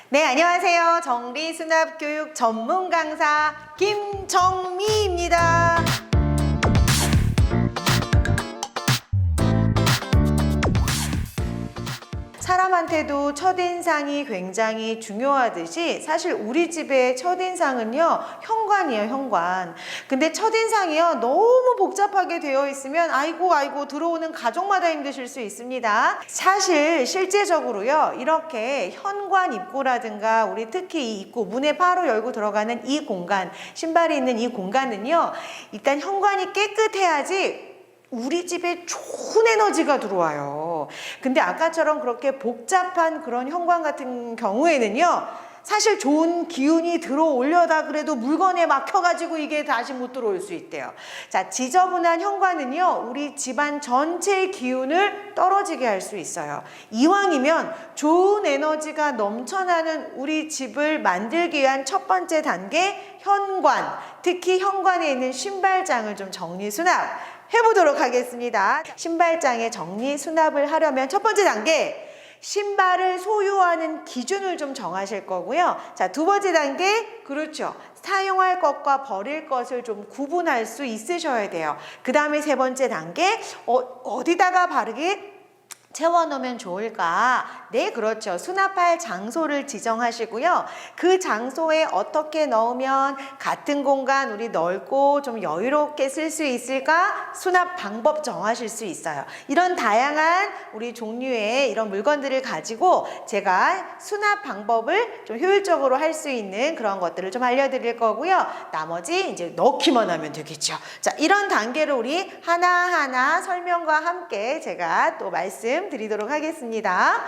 네, 안녕하세요. 정리수납교육 전문 강사 김정미입니다. 사람한테도 첫인상이 굉장히 중요하듯이 사실 우리 집의 첫인상은요, 현관이에요, 현관. 근데 첫인상이요, 너무 복잡하게 되어 있으면 아이고 들어오는 가족마다 힘드실 수 있습니다. 사실 실제적으로요, 이렇게 현관 입구라든가 우리 특히 이 입구, 문에 바로 열고 들어가는 이 공간, 신발이 있는 이 공간은요, 일단 현관이 깨끗해야지 우리 집에 좋은 에너지가 들어와요. 근데 아까처럼 그렇게 복잡한 그런 현관 같은 경우에는요, 사실 좋은 기운이 들어오려다 그래도 물건에 막혀가지고 이게 다시 못 들어올 수 있대요. 자, 지저분한 현관은요, 우리 집안 전체의 기운을 떨어지게 할 수 있어요. 이왕이면 좋은 에너지가 넘쳐나는 우리 집을 만들기 위한 첫 번째 단계, 현관. 특히 현관에 있는 신발장을 좀 정리 수납 해보도록 하겠습니다. 신발장에 정리 수납을 하려면 첫 번째 단계, 신발을 소유하는 기준을 좀 정하실 거고요. 자, 두 번째 단계, 그렇죠. 사용할 것과 버릴 것을 좀 구분할 수 있으셔야 돼요. 그 다음에 세 번째 단계, 어디다가 바르게 채워놓으면 좋을까? 네, 그렇죠. 수납할 장소를 지정하시고요. 그 장소에 어떻게 넣으면 같은 공간 우리 넓고 좀 여유롭게 쓸 수 있을까? 수납 방법 정하실 수 있어요. 이런 다양한 우리 종류의 이런 물건들을 가지고 제가 수납 방법을 좀 효율적으로 할 수 있는 그런 것들을 좀 알려드릴 거고요. 나머지 이제 넣기만 하면 되겠죠. 자, 이런 단계를 우리 하나하나 설명과 함께 제가 또 말씀드리도록 하겠습니다.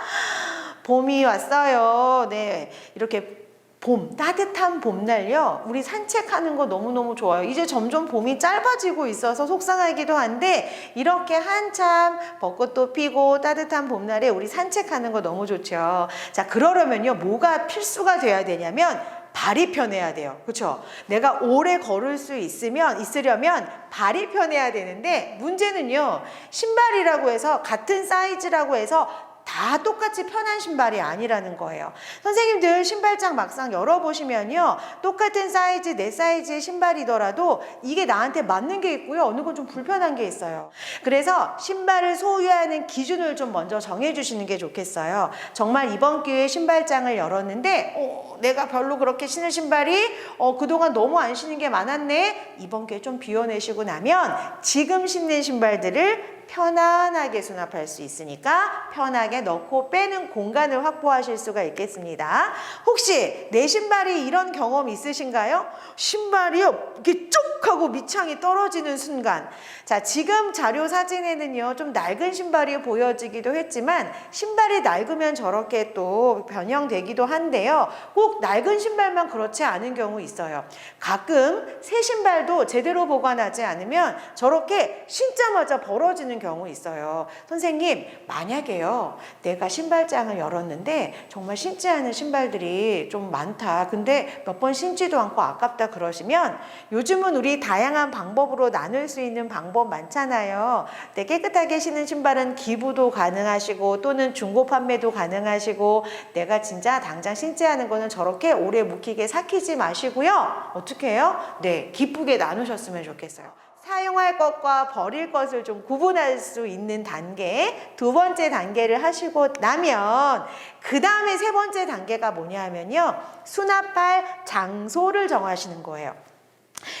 봄이 왔어요. 네, 이렇게 봄, 따뜻한 봄날요, 우리 산책하는 거 너무너무 좋아요. 이제 점점 봄이 짧아지고 있어서 속상하기도 한데 이렇게 한참 벚꽃도 피고 따뜻한 봄날에 우리 산책하는 거 너무 좋죠. 자, 그러려면요, 뭐가 필수가 돼야 되냐면 발이 편해야 돼요. 그렇죠? 내가 오래 걸을 수 있으려면 발이 편해야 되는데 문제는요, 신발이라고 해서 같은 사이즈라고 해서 다 똑같이 편한 신발이 아니라는 거예요. 선생님들 신발장 막상 열어보시면요, 똑같은 사이즈, 내 사이즈의 신발이더라도 이게 나한테 맞는 게 있고요, 어느 건 좀 불편한 게 있어요. 그래서 신발을 소유하는 기준을 좀 먼저 정해주시는 게 좋겠어요. 정말 이번 기회에 신발장을 열었는데 내가 별로 그렇게 신을 신발이 그동안 너무 안 신는 게 많았네. 이번 기회에 좀 비워내시고 나면 지금 신는 신발들을 편안하게 수납할 수 있으니까 편하게 넣고 빼는 공간을 확보하실 수가 있겠습니다. 혹시 내 신발이 이런 경험 있으신가요? 신발이요, 이렇게 쭉 하고 밑창이 떨어지는 순간. 자, 지금 자료 사진에는요, 좀 낡은 신발이 보여지기도 했지만 신발이 낡으면 저렇게 또 변형되기도 한데요. 꼭 낡은 신발만 그렇지 않은 경우 있어요. 가끔 새 신발도 제대로 보관하지 않으면 저렇게 신자마자 벌어지는 경우 있어요. 선생님, 만약에요, 내가 신발장을 열었는데 정말 신지 않은 신발들이 좀 많다. 근데 몇 번 신지도 않고 아깝다 그러시면 요즘은 우리 다양한 방법으로 나눌 수 있는 방법 많잖아요. 네, 깨끗하게 신은 신발은 기부도 가능하시고 또는 중고 판매도 가능하시고, 내가 진짜 당장 신지 않은 거는 저렇게 오래 묵히게 삭히지 마시고요. 어떻게 해요? 네, 기쁘게 나누셨으면 좋겠어요. 사용할 것과 버릴 것을 좀 구분할 수 있는 단계, 두 번째 단계를 하시고 나면 그 다음에 세 번째 단계가 뭐냐면요, 수납할 장소를 정하시는 거예요.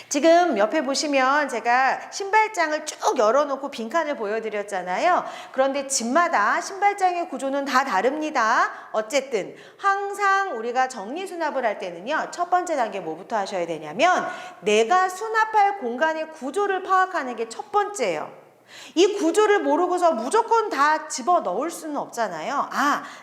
지금 옆에 보시면 제가 신발장을 쭉 열어놓고 빈칸을 보여드렸잖아요. 그런데 집마다 신발장의 구조는 다 다릅니다. 어쨌든 항상 우리가 정리 수납을 할 때는요, 첫 번째 단계 뭐부터 하셔야 되냐면 내가 수납할 공간의 구조를 파악하는 게 첫 번째예요. 이 구조를 모르고서 무조건 다 집어 넣을 수는 없잖아요.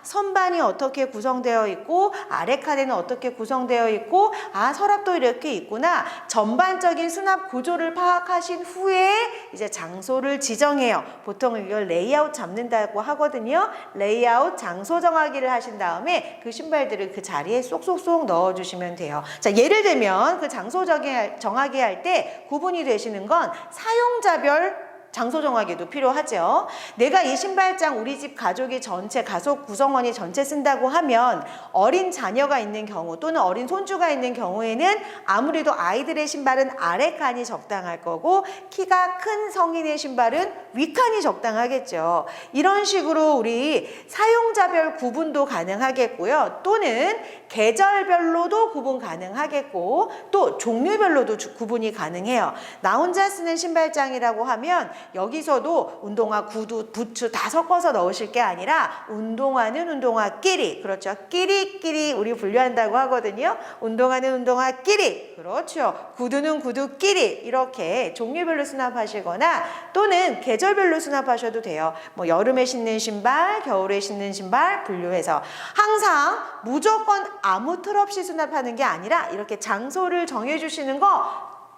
선반이 어떻게 구성되어 있고 아래 칸에는 어떻게 구성되어 있고 서랍도 이렇게 있구나. 전반적인 수납 구조를 파악하신 후에 이제 장소를 지정해요. 보통 이걸 레이아웃 잡는다고 하거든요. 레이아웃 장소 정하기를 하신 다음에 그 신발들을 그 자리에 쏙쏙쏙 넣어주시면 돼요. 자, 예를 들면 그 장소 정하기 할 때 구분이 되시는 건 사용자별 장소 정하기도 필요하죠. 내가 이 신발장 우리 집 가족이 전체, 가족 구성원이 전체 쓴다고 하면 어린 자녀가 있는 경우 또는 어린 손주가 있는 경우에는 아무래도 아이들의 신발은 아래 칸이 적당할 거고 키가 큰 성인의 신발은 윗칸이 적당하겠죠. 이런 식으로 우리 사용자별 구분도 가능하겠고요. 또는 계절별로도 구분 가능하겠고 또 종류별로도 구분이 가능해요. 나 혼자 쓰는 신발장이라고 하면 여기서도 운동화, 구두, 부츠 다 섞어서 넣으실 게 아니라 운동화는 운동화끼리, 그렇죠. 끼리끼리 우리 분류한다고 하거든요. 운동화는 운동화끼리, 그렇죠. 구두는 구두끼리 이렇게 종류별로 수납하시거나 또는 계절별로 수납하셔도 돼요. 뭐 여름에 신는 신발, 겨울에 신는 신발 분류해서 항상 무조건 아무 틀 없이 수납하는 게 아니라 이렇게 장소를 정해주시는 거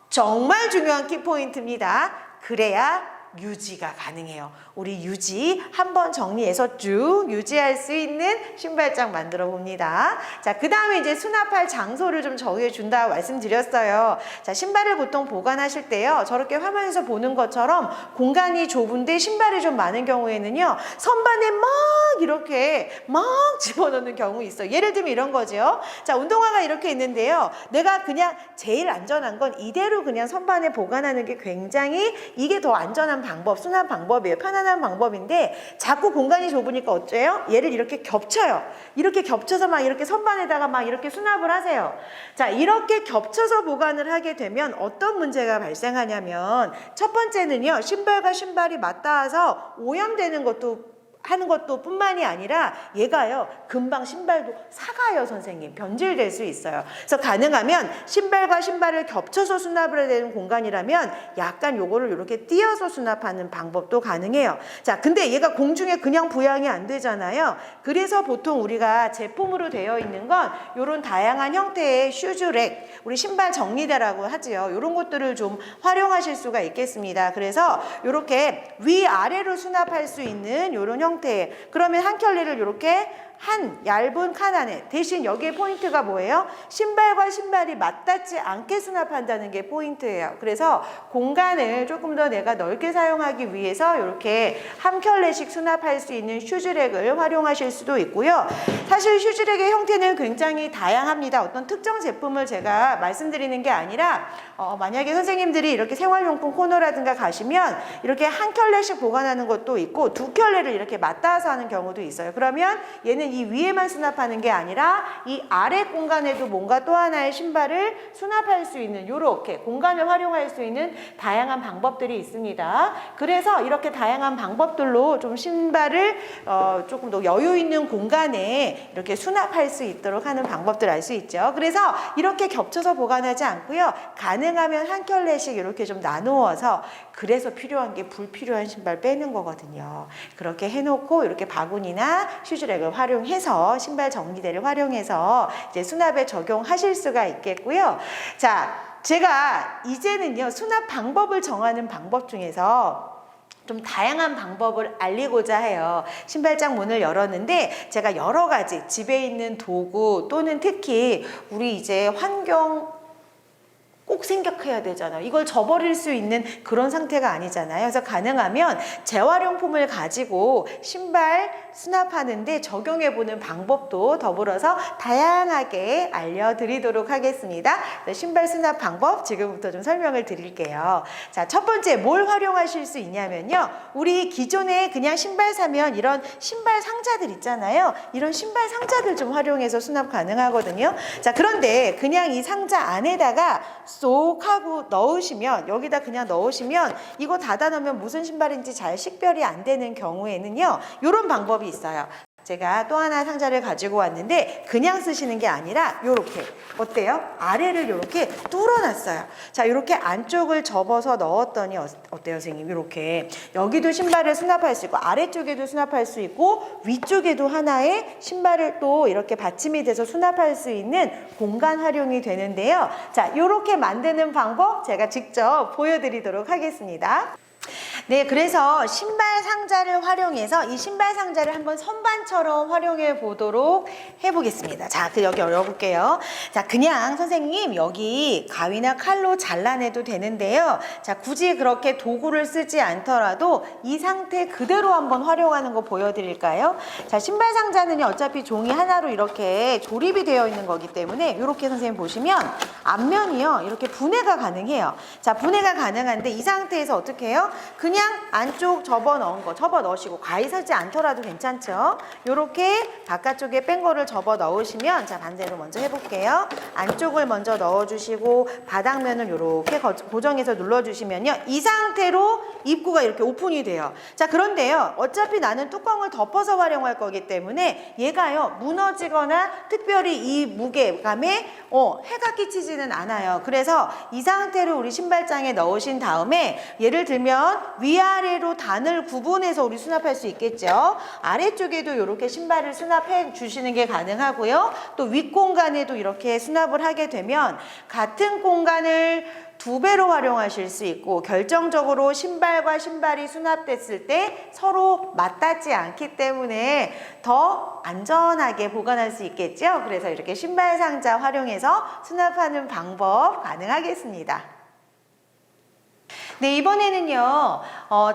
정말 중요한 키포인트입니다. 그래야 유지가 가능해요. 우리 유지 한번 정리해서 쭉 유지할 수 있는 신발장 만들어 봅니다. 자, 그 다음에 이제 수납할 장소를 좀 정해 준다 말씀드렸어요. 자, 신발을 보통 보관하실 때요. 저렇게 화면에서 보는 것처럼 공간이 좁은데 신발이 좀 많은 경우에는요. 선반에 막 이렇게 막 집어넣는 경우 있어요. 예를 들면 이런 거죠. 자, 운동화가 이렇게 있는데요. 내가 그냥 제일 안전한 건 이대로 그냥 선반에 보관하는 게 굉장히 이게 더 안전한 방법, 수납 방법이에요. 편안한 방법인데 자꾸 공간이 좁으니까 어째요? 얘를 이렇게 겹쳐요. 이렇게 겹쳐서 막 이렇게 선반에다가 막 이렇게 수납을 하세요. 자, 이렇게 겹쳐서 보관을 하게 되면 어떤 문제가 발생하냐면 첫 번째는요. 신발과 신발이 맞닿아서 오염되는 것도 하는 것도 뿐만이 아니라 얘가요 금방 신발도 사가요. 선생님 변질될 수 있어요. 그래서 가능하면 신발과 신발을 겹쳐서 수납을 해야 되는 공간이라면 약간 요거를 이렇게 띄어서 수납하는 방법도 가능해요. 자, 근데 얘가 공중에 그냥 부양이 안 되잖아요. 그래서 보통 우리가 제품으로 되어 있는 건 요런 다양한 형태의 슈즈랙, 우리 신발 정리대라고 하지요. 요런 것들을 좀 활용하실 수가 있겠습니다. 그래서 요렇게 위아래로 수납할 수 있는 요런 형태, 그러면 한 켤레를 이렇게 한 얇은 칸 안에, 대신 여기에 포인트가 뭐예요? 신발과 신발이 맞닿지 않게 수납한다는 게 포인트예요. 그래서 공간을 조금 더 내가 넓게 사용하기 위해서 이렇게 한 켤레씩 수납할 수 있는 슈즈랙을 활용하실 수도 있고요. 사실 슈즈랙의 형태는 굉장히 다양합니다. 어떤 특정 제품을 제가 말씀드리는 게 아니라 만약에 선생님들이 이렇게 생활용품 코너라든가 가시면 이렇게 한 켤레씩 보관하는 것도 있고 두 켤레를 이렇게 맞닿아서 하는 경우도 있어요. 그러면 얘는 이 위에만 수납하는 게 아니라 이 아래 공간에도 뭔가 또 하나의 신발을 수납할 수 있는 이렇게 공간을 활용할 수 있는 다양한 방법들이 있습니다. 그래서 이렇게 다양한 방법들로 좀 신발을 조금 더 여유 있는 공간에 이렇게 수납할 수 있도록 하는 방법들 알 수 있죠. 그래서 이렇게 겹쳐서 보관하지 않고요. 가능하면 한 켤레씩 이렇게 좀 나누어서, 그래서 필요한 게 불필요한 신발 빼는 거거든요. 그렇게 해놓고 이렇게 바구니나 슈즈랙을 활용해서 신발 정리대를 활용해서 이제 수납에 적용하실 수가 있겠고요. 자, 제가 이제는요 수납 방법을 정하는 방법 중에서 좀 다양한 방법을 알리고자 해요. 신발장 문을 열었는데 제가 여러 가지 집에 있는 도구 또는 특히 우리 이제 환경 꼭 생각해야 되잖아요. 이걸 저버릴 수 있는 그런 상태가 아니잖아요. 그래서 가능하면 재활용품을 가지고 신발 수납하는데 적용해보는 방법도 더불어서 다양하게 알려드리도록 하겠습니다. 신발 수납 방법 지금부터 좀 설명을 드릴게요. 자, 첫 번째 뭘 활용하실 수 있냐면요. 우리 기존에 그냥 신발 사면 이런 신발 상자들 있잖아요. 이런 신발 상자들 좀 활용해서 수납 가능하거든요. 자, 그런데 그냥 이 상자 안에다가 쏙 하고 넣으시면, 여기다 그냥 넣으시면 이거 닫아 놓으면 무슨 신발인지 잘 식별이 안 되는 경우에는요 이런 방법이 있어요. 제가 또 하나 상자를 가지고 왔는데 그냥 쓰시는 게 아니라 요렇게, 어때요? 아래를 요렇게 뚫어놨어요. 자, 요렇게 안쪽을 접어서 넣었더니 어때요, 선생님? 요렇게 여기도 신발을 수납할 수 있고 아래쪽에도 수납할 수 있고 위쪽에도 하나의 신발을 또 이렇게 받침이 돼서 수납할 수 있는 공간 활용이 되는데요. 자, 요렇게 만드는 방법 제가 직접 보여드리도록 하겠습니다. 네, 그래서 신발 상자를 활용해서 이 신발 상자를 한번 선반처럼 활용해 보도록 해보겠습니다. 자, 여기 열어볼게요. 자, 그냥 선생님 여기 가위나 칼로 잘라내도 되는데요. 자, 굳이 그렇게 도구를 쓰지 않더라도 이 상태 그대로 한번 활용하는 거 보여드릴까요? 자, 신발 상자는 어차피 종이 하나로 이렇게 조립이 되어 있는 거기 때문에 이렇게 선생님 보시면 앞면이요, 이렇게 분해가 가능해요. 자, 분해가 가능한데 이 상태에서 어떻게 해요? 그냥 안쪽 접어 넣으시고 가위 사지 않더라도 괜찮죠? 요렇게 바깥쪽에 뺀 거를 접어 넣으시면, 자, 반대로 먼저 해볼게요. 안쪽을 먼저 넣어주시고 바닥면을 요렇게 고정해서 눌러주시면요, 이 상태로 입구가 이렇게 오픈이 돼요. 자, 그런데요, 어차피 나는 뚜껑을 덮어서 활용할 거기 때문에 얘가요, 무너지거나 특별히 이 무게감에 해가 끼치지는 않아요. 그래서 이 상태로 우리 신발장에 넣으신 다음에 예를 들면 위아래로 단을 구분해서 우리 수납할 수 있겠죠. 아래쪽에도 이렇게 신발을 수납해 주시는 게 가능하고요. 또 윗공간에도 이렇게 수납을 하게 되면 같은 공간을 2배로 활용하실 수 있고, 결정적으로 신발과 신발이 수납됐을 때 서로 맞닿지 않기 때문에 더 안전하게 보관할 수 있겠죠. 그래서 이렇게 신발 상자 활용해서 수납하는 방법 가능하겠습니다. 네, 이번에는요,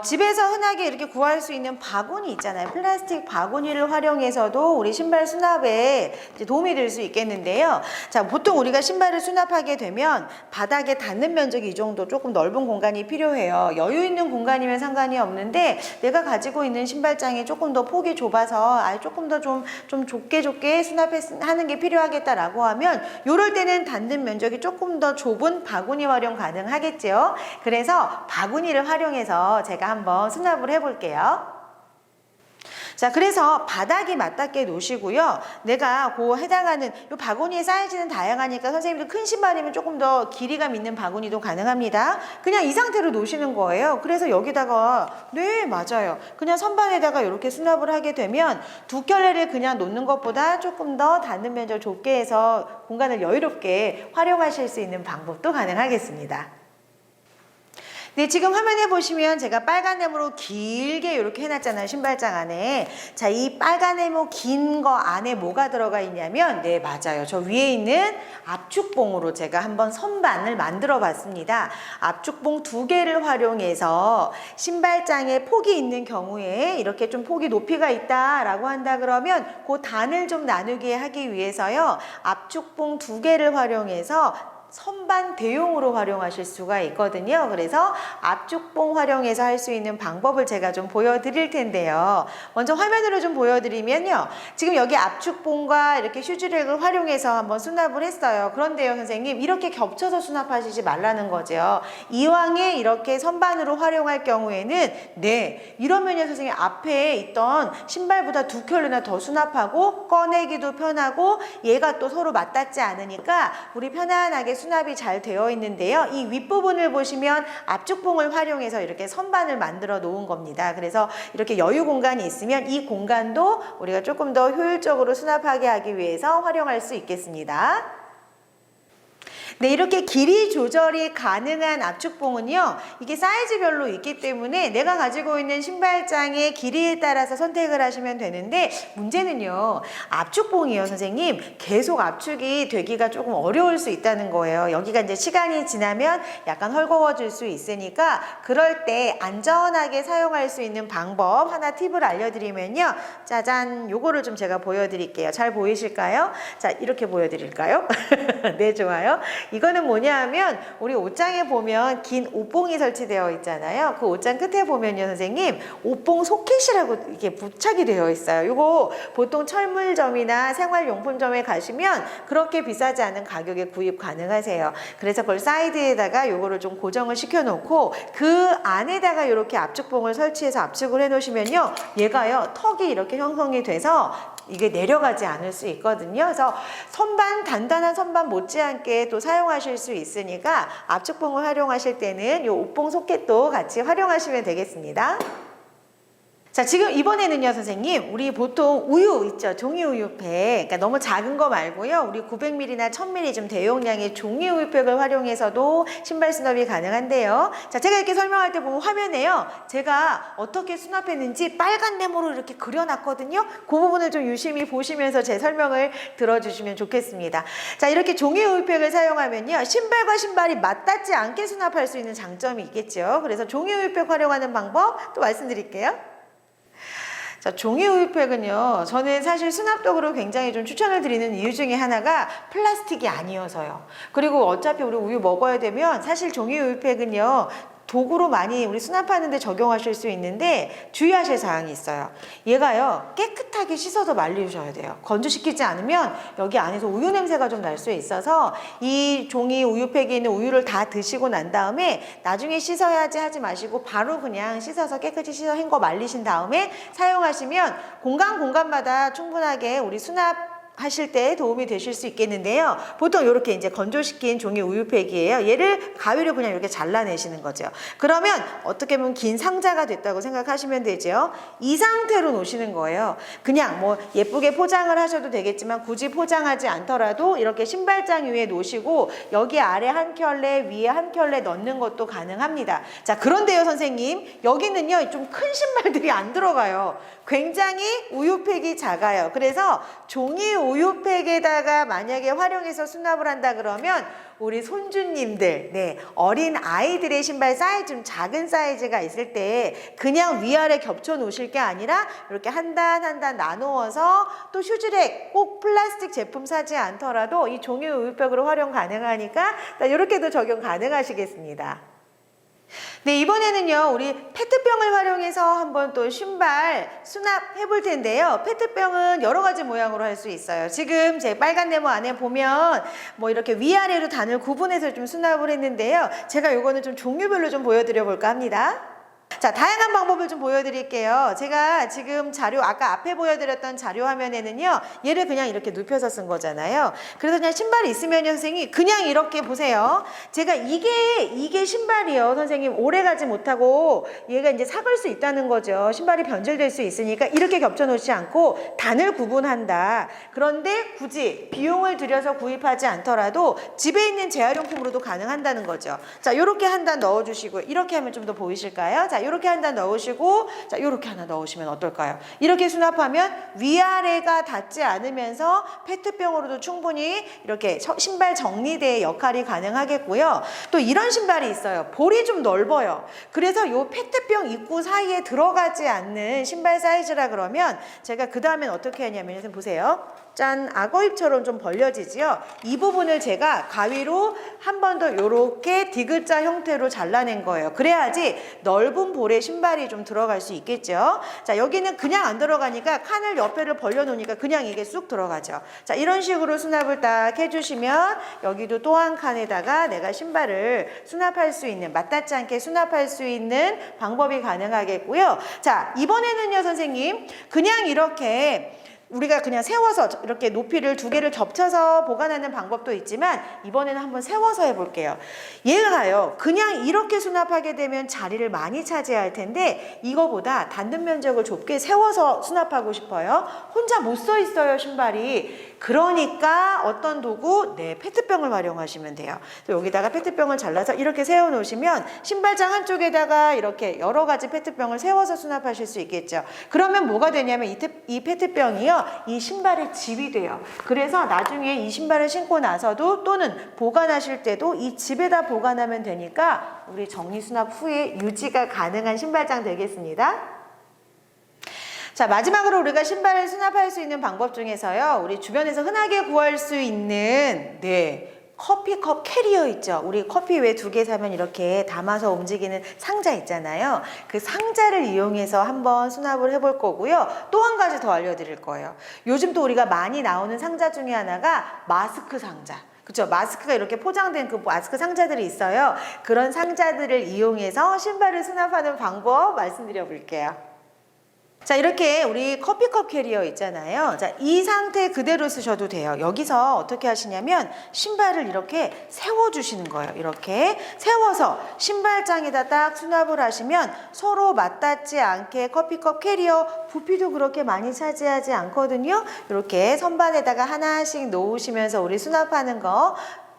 집에서 흔하게 이렇게 구할 수 있는 바구니 있잖아요. 플라스틱 바구니를 활용해서도 우리 신발 수납에 이제 도움이 될 수 있겠는데요. 자, 보통 우리가 신발을 수납하게 되면 바닥에 닿는 면적이 이 정도 조금 넓은 공간이 필요해요. 여유 있는 공간이면 상관이 없는데 내가 가지고 있는 신발장이 조금 더 폭이 좁아서 조금 더 좀 좁게 수납하는 게 필요하겠다라고 하면, 요럴 때는 닿는 면적이 조금 더 좁은 바구니 활용 가능하겠죠. 그래서 바구니를 활용해서 제가 한번 수납을 해볼게요. 자, 그래서 바닥이 맞닿게 놓으시고요. 내가 해당하는 이 바구니의 사이즈는 다양하니까 선생님들 큰 신발이면 조금 더 길이감 있는 바구니도 가능합니다. 그냥 이 상태로 놓으시는 거예요. 그래서 여기다가, 네, 맞아요, 그냥 선반에다가 이렇게 수납을 하게 되면 두 켤레를 그냥 놓는 것보다 조금 더 닿는 면적을 좁게 해서 공간을 여유롭게 활용하실 수 있는 방법도 가능하겠습니다. 네, 지금 화면에 보시면 제가 빨간 네모로 길게 이렇게 해놨잖아요, 신발장 안에. 자, 이 빨간 네모 긴 거 안에 뭐가 들어가 있냐면, 네, 맞아요, 저 위에 있는 압축봉으로 제가 한번 선반을 만들어 봤습니다. 압축봉 2개를 활용해서 신발장에 폭이 있는 경우에 이렇게 좀 폭이 높이가 있다라고 한다 그러면 그 단을 좀 나누게 하기 위해서요, 압축봉 2개를 활용해서 선반 대용으로 활용하실 수가 있거든요. 그래서 압축봉 활용해서 할 수 있는 방법을 제가 좀 보여드릴 텐데요. 먼저 화면으로 좀 보여드리면요, 지금 여기 압축봉과 이렇게 휴지랙을 활용해서 한번 수납을 했어요. 그런데요, 선생님, 이렇게 겹쳐서 수납하시지 말라는 거죠. 이왕에 이렇게 선반으로 활용할 경우에는, 네, 이러면요, 선생님, 앞에 있던 신발보다 2켤레나 더 수납하고 꺼내기도 편하고 얘가 또 서로 맞닿지 않으니까 우리 편안하게 수납이 잘 되어 있는데요. 이 윗부분을 보시면 압축봉을 활용해서 이렇게 선반을 만들어 놓은 겁니다. 그래서 이렇게 여유 공간이 있으면 이 공간도 우리가 조금 더 효율적으로 수납하게 하기 위해서 활용할 수 있겠습니다. 네, 이렇게 길이 조절이 가능한 압축봉은요, 이게 사이즈별로 있기 때문에 내가 가지고 있는 신발장의 길이에 따라서 선택을 하시면 되는데, 문제는요, 압축봉이요, 선생님, 계속 압축이 되기가 조금 어려울 수 있다는 거예요. 여기가 이제 시간이 지나면 약간 헐거워질 수 있으니까 그럴 때 안전하게 사용할 수 있는 방법 하나 팁을 알려드리면요, 짜잔, 요거를 좀 제가 보여드릴게요. 잘 보이실까요? 자, 이렇게 보여드릴까요? 네, 좋아요. 이거는 뭐냐 하면, 우리 옷장에 보면 긴 옷봉이 설치되어 있잖아요. 그 옷장 끝에 보면요, 선생님, 옷봉 소켓이라고 이게 부착이 되어 있어요. 이거 보통 철물점이나 생활용품점에 가시면 그렇게 비싸지 않은 가격에 구입 가능하세요. 그래서 그걸 사이드에다가 요거를 좀 고정을 시켜 놓고 그 안에다가 이렇게 압축봉을 설치해서 압축을 해 놓으시면요, 얘가요, 턱이 이렇게 형성이 돼서 이게 내려가지 않을 수 있거든요. 그래서 단단한 선반 못지않게 또 사용하실 수 있으니까 압축봉을 활용하실 때는 이 옷봉 소켓도 같이 활용하시면 되겠습니다. 자, 지금 이번에는요, 선생님, 우리 보통 우유 있죠? 종이 우유팩. 그러니까 너무 작은 거 말고요. 우리 900ml나 1000ml 좀 대용량의 종이 우유팩을 활용해서도 신발 수납이 가능한데요. 자, 제가 이렇게 설명할 때 보면 화면에요. 제가 어떻게 수납했는지 빨간 네모로 이렇게 그려놨거든요. 그 부분을 좀 유심히 보시면서 제 설명을 들어주시면 좋겠습니다. 자, 이렇게 종이 우유팩을 사용하면요. 신발과 신발이 맞닿지 않게 수납할 수 있는 장점이 있겠죠. 그래서 종이 우유팩 활용하는 방법 또 말씀드릴게요. 자, 종이 우유팩은요, 저는 사실 수납독으로 굉장히 좀 추천을 드리는 이유 중에 하나가 플라스틱이 아니어서요. 그리고 어차피 우리 우유 먹어야 되면 사실 종이 우유팩은요, 도구로 많이 우리 수납하는데 적용하실 수 있는데 주의하실 사항이 있어요. 얘가요, 깨끗하게 씻어서 말리셔야 돼요. 건조시키지 않으면 여기 안에서 우유 냄새가 좀 날 수 있어서 이 종이 우유팩에 있는 우유를 다 드시고 난 다음에 나중에 씻어야지 하지 마시고 바로 그냥 씻어서 깨끗이 씻어 헹궈 말리신 다음에 사용하시면 공간마다 충분하게 우리 수납 하실 때 도움이 되실 수 있겠는데요. 보통 이렇게 이제 건조시킨 종이 우유팩이에요. 얘를 가위로 그냥 이렇게 잘라내시는 거죠. 그러면 어떻게 보면 긴 상자가 됐다고 생각하시면 되죠. 이 상태로 놓으시는 거예요. 그냥 뭐 예쁘게 포장을 하셔도 되겠지만 굳이 포장하지 않더라도 이렇게 신발장 위에 놓으시고 여기 아래 한 켤레 위에 한 켤레 넣는 것도 가능합니다. 자, 그런데요, 선생님, 여기는요 좀 큰 신발들이 안 들어가요. 굉장히 우유팩이 작아요. 그래서 종이 우유팩에다가 만약에 활용해서 수납을 한다 그러면 우리 손주님들, 네, 어린 아이들의 신발 사이즈 좀 작은 사이즈가 있을 때 그냥 위아래 겹쳐 놓으실 게 아니라 이렇게 한 단 한 단 나누어서 또 휴지랙 꼭 플라스틱 제품 사지 않더라도 이 종이 우유팩으로 활용 가능하니까 이렇게도 적용 가능하시겠습니다. 네, 이번에는요, 우리 페트병을 활용해서 한번 또 신발 수납해 볼 텐데요. 페트병은 여러 가지 모양으로 할 수 있어요. 지금 제 빨간 네모 안에 보면 뭐 이렇게 위아래로 단을 구분해서 좀 수납을 했는데요. 제가 요거는 좀 종류별로 좀 보여드려 볼까 합니다. 자, 다양한 방법을 좀 보여드릴게요. 제가 지금 자료, 아까 앞에 보여드렸던 자료 화면에는요, 얘를 그냥 이렇게 눕혀서 쓴 거잖아요. 그래서 그냥 신발이 있으면요, 선생님, 그냥 이렇게 보세요. 제가 이게 신발이요, 선생님, 오래 가지 못하고 얘가 이제 삭을 수 있다는 거죠. 신발이 변질될 수 있으니까 이렇게 겹쳐 놓지 않고 단을 구분한다. 그런데 굳이 비용을 들여서 구입하지 않더라도 집에 있는 재활용품으로도 가능한다는 거죠. 자, 요렇게 한 단 넣어주시고, 이렇게 하면 좀 더 보이실까요? 자, 이렇게 한 단 넣으시고, 자, 이렇게 하나 넣으시면 어떨까요? 이렇게 수납하면 위아래가 닿지 않으면서 페트병으로도 충분히 이렇게 신발 정리대의 역할이 가능하겠고요. 또 이런 신발이 있어요. 볼이 좀 넓어요. 그래서 요 페트병 입구 사이에 들어가지 않는 신발 사이즈라 그러면 제가 그 다음엔 어떻게 하냐면 선생님 보세요. 짠, 악어입처럼 좀 벌려지지요. 이 부분을 제가 가위로 한 번 더 요렇게 D자 형태로 잘라낸 거예요. 그래야지 넓은 볼에 신발이 좀 들어갈 수 있겠죠. 자, 여기는 그냥 안 들어가니까 칸을 옆에를 벌려놓으니까 그냥 이게 쑥 들어가죠. 자, 이런 식으로 수납을 딱 해주시면 여기도 또 한 칸에다가 내가 신발을 수납할 수 있는, 맞닿지 않게 수납할 수 있는 방법이 가능하겠고요. 자, 이번에는요, 선생님, 그냥 이렇게 우리가 그냥 세워서 이렇게 높이를 두 개를 겹쳐서 보관하는 방법도 있지만 이번에는 한번 세워서 해볼게요. 얘가요, 그냥 이렇게 수납하게 되면 자리를 많이 차지할 텐데 이거보다 닿는 면적을 좁게 세워서 수납하고 싶어요. 혼자 못 서 있어요, 신발이. 그러니까 어떤 도구? 네, 페트병을 활용하시면 돼요. 여기다가 페트병을 잘라서 이렇게 세워 놓으시면 신발장 한쪽에다가 이렇게 여러 가지 페트병을 세워서 수납하실 수 있겠죠. 그러면 뭐가 되냐면 이 페트병이요, 이 신발의 집이 돼요. 그래서 나중에 이 신발을 신고 나서도 또는 보관하실 때도 이 집에다 보관하면 되니까 우리 정리 수납 후에 유지가 가능한 신발장 되겠습니다. 자, 마지막으로 우리가 신발을 수납할 수 있는 방법 중에서요, 우리 주변에서 흔하게 구할 수 있는, 네, 커피컵 캐리어 있죠. 우리 커피 왜 2개 사면 이렇게 담아서 움직이는 상자 있잖아요. 그 상자를 이용해서 한번 수납을 해볼 거고요. 또 한 가지 더 알려드릴 거예요. 요즘 또 우리가 많이 나오는 상자 중에 하나가 마스크 상자. 그렇죠? 마스크가 이렇게 포장된 그 마스크 상자들이 있어요. 그런 상자들을 이용해서 신발을 수납하는 방법 말씀드려 볼게요. 자, 이렇게 우리 커피컵 캐리어 있잖아요. 자, 이 상태 그대로 쓰셔도 돼요. 여기서 어떻게 하시냐면 신발을 이렇게 세워주시는 거예요. 이렇게 세워서 신발장에다 딱 수납을 하시면 서로 맞닿지 않게 커피컵 캐리어 부피도 그렇게 많이 차지하지 않거든요. 이렇게 선반에다가 하나씩 놓으시면서 우리 수납하는 거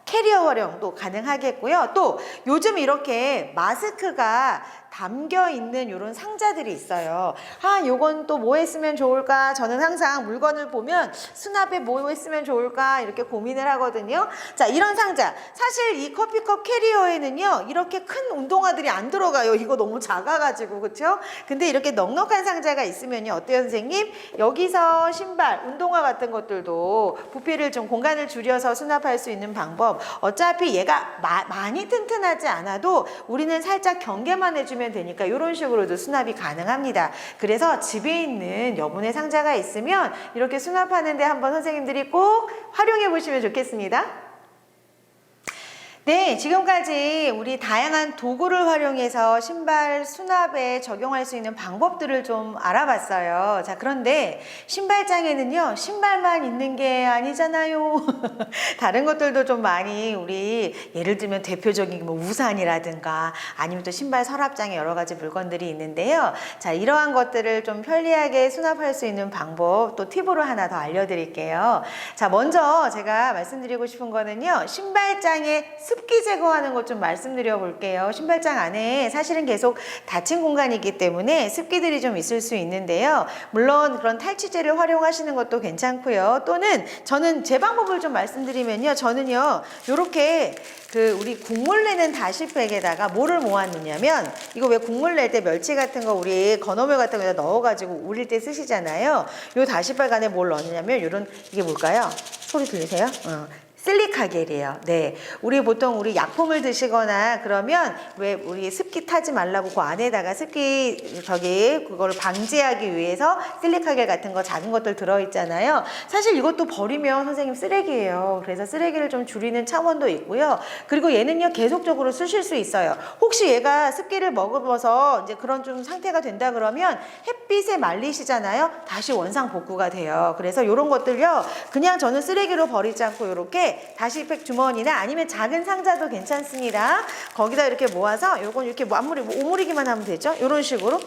캐리어 활용도 가능하겠고요. 또 요즘 이렇게 마스크가 담겨 있는 이런 상자들이 있어요. 아, 요건 또 뭐 했으면 좋을까? 저는 항상 물건을 보면 수납에 뭐 했으면 좋을까? 이렇게 고민을 하거든요. 자, 이런 상자. 사실 이 커피컵 캐리어에는요, 이렇게 큰 운동화들이 안 들어가요. 이거 너무 작아가지고, 그쵸? 근데 이렇게 넉넉한 상자가 있으면요, 어때요, 선생님? 여기서 신발, 운동화 같은 것들도 부피를 좀 공간을 줄여서 수납할 수 있는 방법. 어차피 얘가 많이 튼튼하지 않아도 우리는 살짝 경계만 해주면 되니까 이런 식으로도 수납이 가능합니다. 그래서 집에 있는 여분의 상자가 있으면 이렇게 수납하는데 한번 선생님들이 꼭 활용해 보시면 좋겠습니다. 네, 지금까지 우리 다양한 도구를 활용해서 신발 수납에 적용할 수 있는 방법들을 좀 알아봤어요. 자, 그런데 신발장에는요, 신발만 있는 게 아니잖아요. 다른 것들도 좀 많이 우리 예를 들면 대표적인 뭐 우산이라든가 아니면 또 신발 서랍장에 여러 가지 물건들이 있는데요. 자, 이러한 것들을 좀 편리하게 수납할 수 있는 방법 또 팁으로 하나 더 알려드릴게요. 자, 먼저 제가 말씀드리고 싶은 거는요, 신발장에 습기 제거하는 것 좀 말씀드려 볼게요. 신발장 안에 사실은 계속 닫힌 공간이기 때문에 습기들이 좀 있을 수 있는데요. 물론 그런 탈취제를 활용하시는 것도 괜찮고요. 또는 저는 제 방법을 좀 말씀드리면요. 저는요, 요렇게 우리 국물 내는 다시팩에다가 뭐를 모았느냐면, 이거 왜 국물 낼 때 멸치 같은 거 우리 건어물 같은 거에다 넣어가지고 우릴 때 쓰시잖아요. 요 다시팩 안에 뭘 넣느냐면 요런, 이게 뭘까요? 소리 들리세요? 실리카 겔이에요. 네, 우리 보통 우리 약품을 드시거나 그러면 왜 우리 습기 타지 말라고 그 안에다가 습기 그거를 방지하기 위해서 실리카 겔 같은 거 작은 것들 들어있잖아요. 사실 이것도 버리면 선생님 쓰레기예요. 그래서 쓰레기를 좀 줄이는 차원도 있고요. 그리고 얘는요, 계속적으로 쓰실 수 있어요. 혹시 얘가 습기를 머금어서 이제 그런 좀 상태가 된다 그러면 햇빛에 말리시잖아요. 다시 원상 복구가 돼요. 그래서 이런 것들요, 그냥 저는 쓰레기로 버리지 않고 이렇게 다시팩 주머니나 아니면 작은 상자도 괜찮습니다. 거기다 이렇게 모아서 요건 이렇게 오므리기만 하면 되죠. 이런 식으로.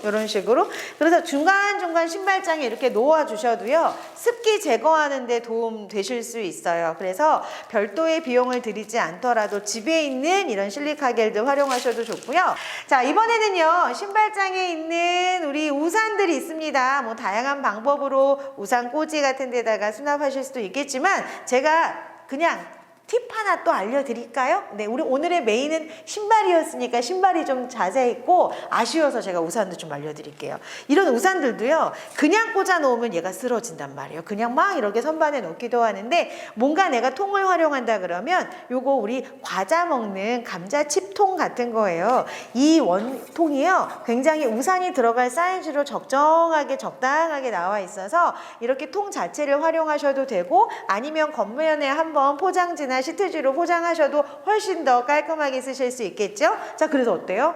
그래서 중간중간 신발장에 이렇게 놓아 주셔도요, 습기 제거하는 데 도움 되실 수 있어요. 그래서 별도의 비용을 들이지 않더라도 집에 있는 이런 실리카 겔도 활용하셔도 좋고요. 자, 이번에는요, 신발장에 있는 우리 우산들이 있습니다. 뭐 다양한 방법으로 우산 꽂이 같은 데다가 수납하실 수도 있겠지만, 제가 그냥 팁 하나 또 알려드릴까요? 네, 우리 오늘의 메인은 신발이었으니까 신발이 좀 자세했고 아쉬워서 제가 우산도 좀 알려드릴게요. 이런 우산들도요, 그냥 꽂아 놓으면 얘가 쓰러진단 말이에요. 그냥 막 이렇게 선반에 놓기도 하는데, 뭔가 내가 통을 활용한다 그러면 요거 우리 과자 먹는 감자칩통 같은 거예요. 이 원통이요, 굉장히 우산이 들어갈 사이즈로 적당하게 나와 있어서 이렇게 통 자체를 활용하셔도 되고, 아니면 겉면에 한번 포장지나 시트지로 포장하셔도 훨씬 더 깔끔하게 쓰실 수 있겠죠? 자, 그래서 어때요?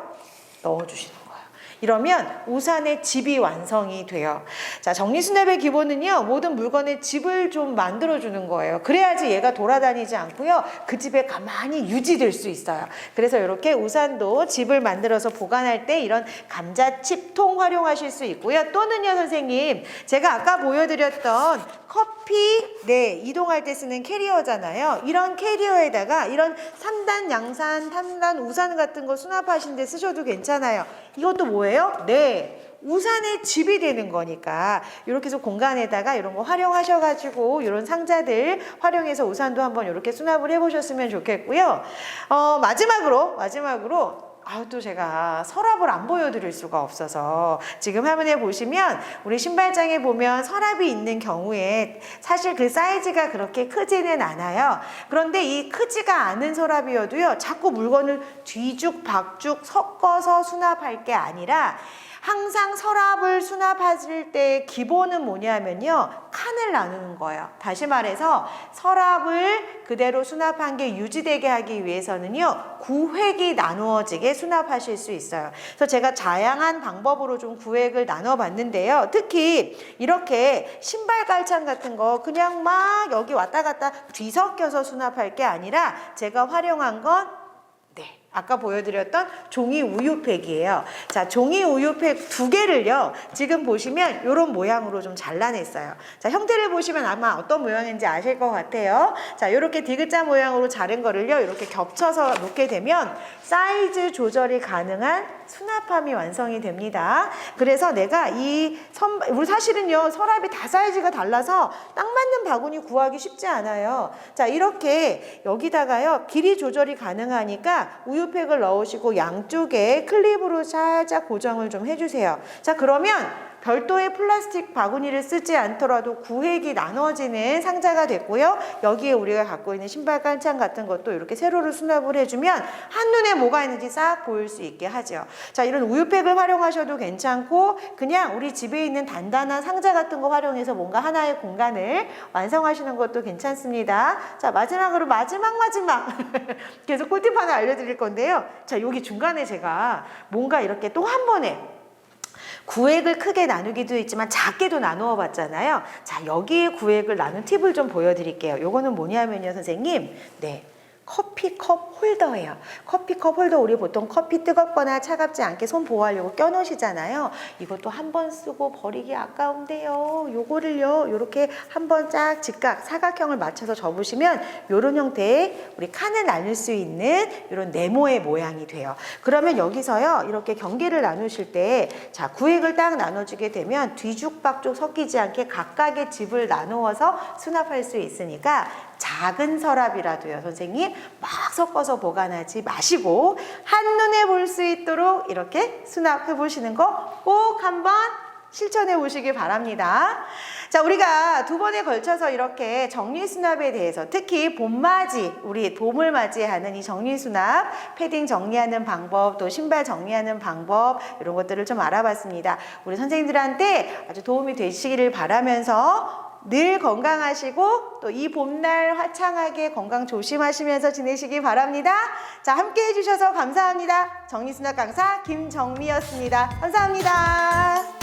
넣어주시는 거예요. 이러면 우산의 집이 완성이 돼요. 자, 정리수납의 기본은요, 모든 물건의 집을 좀 만들어주는 거예요. 그래야지 얘가 돌아다니지 않고요, 그 집에 가만히 유지될 수 있어요. 그래서 이렇게 우산도 집을 만들어서 보관할 때 이런 감자칩통 활용하실 수 있고요. 또는요, 선생님, 제가 아까 보여드렸던 이동할 때 쓰는 캐리어잖아요. 이런 캐리어에다가 이런 3단 양산, 3단 우산 같은 거 수납하신 데 쓰셔도 괜찮아요. 이것도 뭐예요? 네, 우산의 집이 되는 거니까 이렇게 해서 공간에다가 이런 거 활용하셔가지고 이런 상자들 활용해서 우산도 한번 이렇게 수납을 해보셨으면 좋겠고요. 마지막으로 또 제가 서랍을 안 보여드릴 수가 없어서, 지금 화면에 보시면 우리 신발장에 보면 서랍이 있는 경우에 사실 그 사이즈가 그렇게 크지는 않아요. 그런데 이 크지가 않은 서랍이어도요, 자꾸 물건을 뒤죽박죽 섞어서 수납할 게 아니라 항상 서랍을 수납하실 때 기본은 뭐냐면요. 칸을 나누는 거예요. 다시 말해서 서랍을 그대로 수납한 게 유지되게 하기 위해서는요. 구획이 나누어지게 수납하실 수 있어요. 그래서 제가 다양한 방법으로 좀 구획을 나눠 봤는데요. 특히 이렇게 신발 깔창 같은 거 그냥 막 여기 왔다 갔다 뒤섞여서 수납할 게 아니라 제가 활용한 건 아까 보여드렸던 종이 우유팩이에요. 자, 종이 우유팩 2개를요. 지금 보시면 이런 모양으로 좀 잘라냈어요. 자, 형태를 보시면 아마 어떤 모양인지 아실 것 같아요. 자, 이렇게 디귿자 모양으로 자른 거를요. 이렇게 겹쳐서 놓게 되면 사이즈 조절이 가능한 수납함이 완성이 됩니다. 그래서 내가 우리 사실은요. 서랍이 다 사이즈가 달라서 딱 맞는 바구니 구하기 쉽지 않아요. 자, 이렇게 여기다가요. 길이 조절이 가능하니까 우유팩을 넣으시고 양쪽에 클립으로 살짝 고정을 좀 해주세요. 자, 그러면 별도의 플라스틱 바구니를 쓰지 않더라도 구획이 나눠지는 상자가 됐고요. 여기에 우리가 갖고 있는 신발 깔창 같은 것도 이렇게 세로로 수납을 해주면 한눈에 뭐가 있는지 싹 보일 수 있게 하죠. 자, 이런 우유팩을 활용하셔도 괜찮고 그냥 우리 집에 있는 단단한 상자 같은 거 활용해서 뭔가 하나의 공간을 완성하시는 것도 괜찮습니다. 자, 마지막으로 마지막 계속 꿀팁 하나 알려드릴 건데요. 자, 여기 중간에 제가 뭔가 이렇게 또 한 번에 구획을 크게 나누기도 있지만 작게도 나누어 봤잖아요. 자, 여기에 구획을 나눈 팁을 좀 보여드릴게요. 요거는 뭐냐면요, 선생님. 커피컵 홀더예요. 커피컵 홀더 우리 보통 커피 뜨겁거나 차갑지 않게 손 보호하려고 껴놓으시잖아요. 이것도 한 번 쓰고 버리기 아까운데요. 요거를요. 이렇게 한 번 쫙 직각 사각형을 맞춰서 접으시면 이런 형태의 우리 칸을 나눌 수 있는 이런 네모의 모양이 돼요. 그러면 여기서요. 이렇게 경계를 나누실 때 자, 구획을 딱 나눠주게 되면 뒤죽박죽 섞이지 않게 각각의 집을 나누어서 수납할 수 있으니까 작은 서랍이라도요, 선생님 막 섞어서 보관하지 마시고 한눈에 볼 수 있도록 이렇게 수납해 보시는 거 꼭 한번 실천해 보시기 바랍니다. 자, 우리가 2번에 걸쳐서 이렇게 정리수납에 대해서 특히 봄맞이, 우리 봄을 맞이하는 이 정리수납, 패딩 정리하는 방법, 또 신발 정리하는 방법 이런 것들을 좀 알아봤습니다. 우리 선생님들한테 아주 도움이 되시기를 바라면서 늘 건강하시고 또 이 봄날 화창하게 건강 조심하시면서 지내시기 바랍니다. 자, 함께 해주셔서 감사합니다. 정리수납 강사 김정미였습니다. 감사합니다.